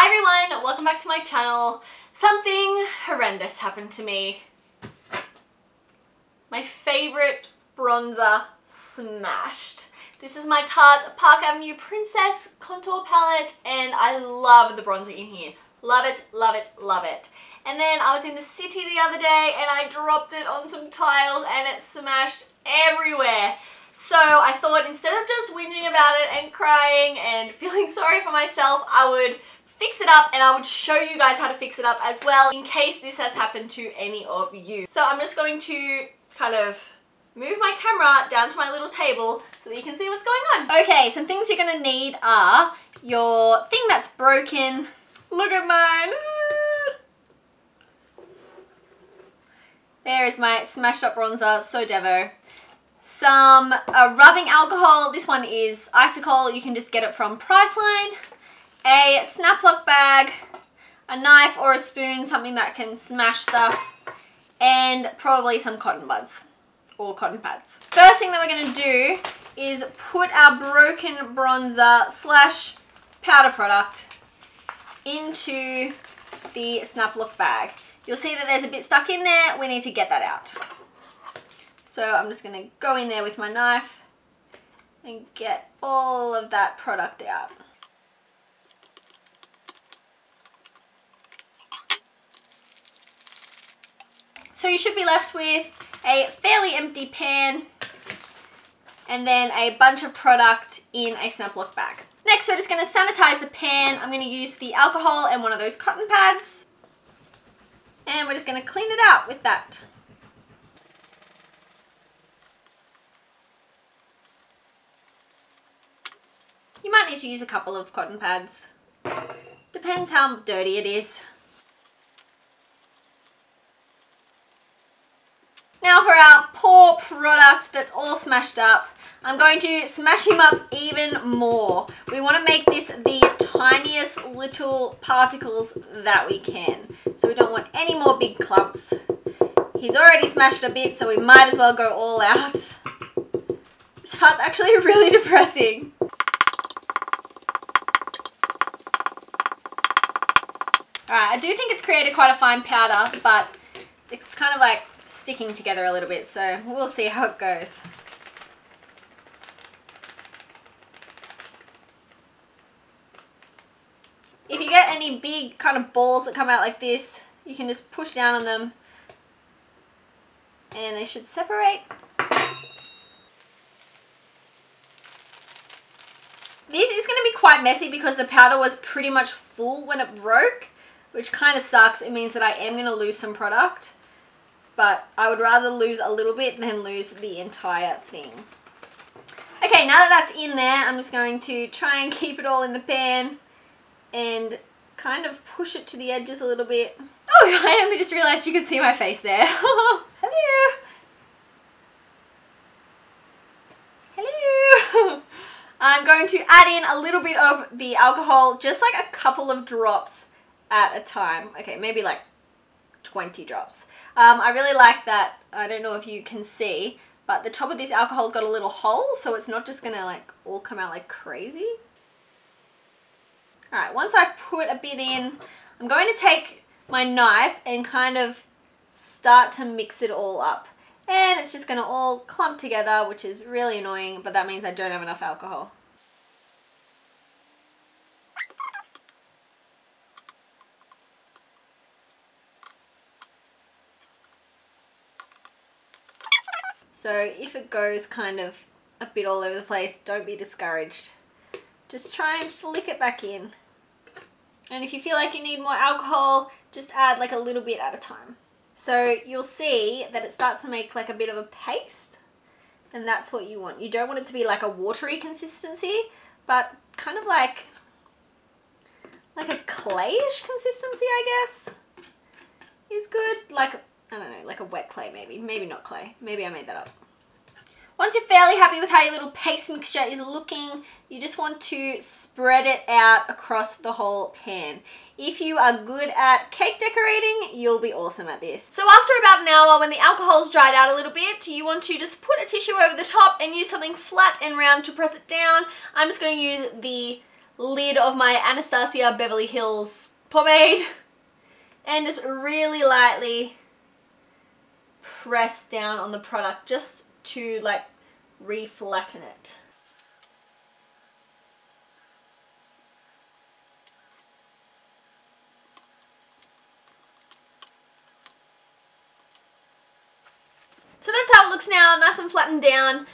Hi everyone, welcome back to my channel. Something horrendous happened to me. My favourite bronzer smashed. This is my Tarte Park Ave Princess contour palette and I love the bronzer in here. Love it, love it, love it. And then I was in the city the other day and I dropped it on some tiles and it smashed everywhere. So I thought instead of just whinging about it and crying and feeling sorry for myself, I would fix it up and I would show you guys how to fix it up as well in case this has happened to any of you. So I'm just going to kind of move my camera down to my little table so that you can see what's going on. Okay, some things you're gonna need are your thing that's broken. Look at mine. There is my smashed up bronzer, so devo. Some rubbing alcohol. This one is Isocol. You can just get it from Priceline. A snap lock bag, a knife or a spoon, something that can smash stuff, and probably some cotton buds or cotton pads. First thing that we're going to do is put our broken bronzer slash powder product into the snap lock bag. You'll see that there's a bit stuck in there. We need to get that out. So I'm just going to go in there with my knife and get all of that product out. So you should be left with a fairly empty pan and then a bunch of product in a snap lock bag. Next, we're just going to sanitize the pan. I'm going to use the alcohol and one of those cotton pads. And we're just going to clean it out with that. You might need to use a couple of cotton pads. Depends how dirty it is. Now for our poor product that's all smashed up, I'm going to smash him up even more. We want to make this the tiniest little particles that we can. So we don't want any more big clumps. He's already smashed a bit, so we might as well go all out. This part's actually really depressing. Alright, I do think it's created quite a fine powder, but it's kind of like sticking together a little bit, so we'll see how it goes. If you get any big kind of balls that come out like this, you can just push down on them and they should separate. This is going to be quite messy because the powder was pretty much full when it broke, which kind of sucks. It means that I am going to lose some product. But I would rather lose a little bit than lose the entire thing. Okay, now that that's in there, I'm just going to try and keep it all in the pan and kind of push it to the edges a little bit. Oh, I only just realized you could see my face there. Hello. Hello. I'm going to add in a little bit of the alcohol, just like a couple of drops at a time. Okay, maybe like 20 drops. I really like that. I don't know if you can see, but the top of this alcohol's got a little hole, so it's not just gonna like all come out like crazy. All right, once I've put a bit in, I'm going to take my knife and kind of start to mix it all up. And it's just gonna all clump together, which is really annoying, but that means I don't have enough alcohol. So if it goes kind of a bit all over the place, don't be discouraged. Just try and flick it back in. And if you feel like you need more alcohol, just add like a little bit at a time. So you'll see that it starts to make like a bit of a paste, and that's what you want. You don't want it to be like a watery consistency, but kind of like a clayish consistency, I guess, is good. Like, I don't know, like a wet clay maybe. Maybe not clay. Maybe I made that up. Once you're fairly happy with how your little paste mixture is looking, you just want to spread it out across the whole pan. If you are good at cake decorating, you'll be awesome at this. So after about an hour, when the alcohol's dried out a little bit, you want to just put a tissue over the top and use something flat and round to press it down. I'm just going to use the lid of my Anastasia Beverly Hills pomade and just really lightly press down on the product just to like re-flatten it. So that's how it looks now, nice and flattened down.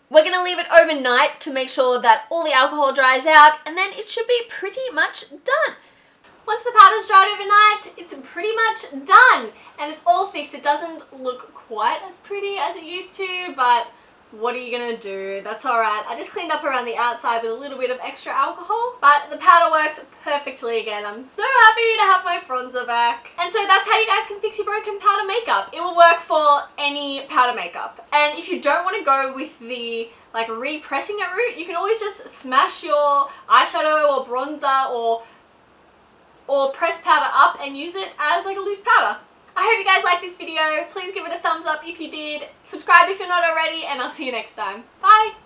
We're going to leave it overnight to make sure that all the alcohol dries out, and then it should be pretty much done. Once the powder's dried overnight, it's pretty much done, and it's all fixed. It doesn't look quite as pretty as it used to, but what are you gonna do? That's alright. I just cleaned up around the outside with a little bit of extra alcohol, but the powder works perfectly again. I'm so happy to have my bronzer back. And so that's how you guys can fix your broken powder makeup. It will work for any powder makeup. And if you don't want to go with the like repressing it route, you can always just smash your eyeshadow or bronzer or press powder up and use it as like a loose powder. I hope you guys liked this video. Please give it a thumbs up if you did. Subscribe if you're not already, and I'll see you next time. Bye!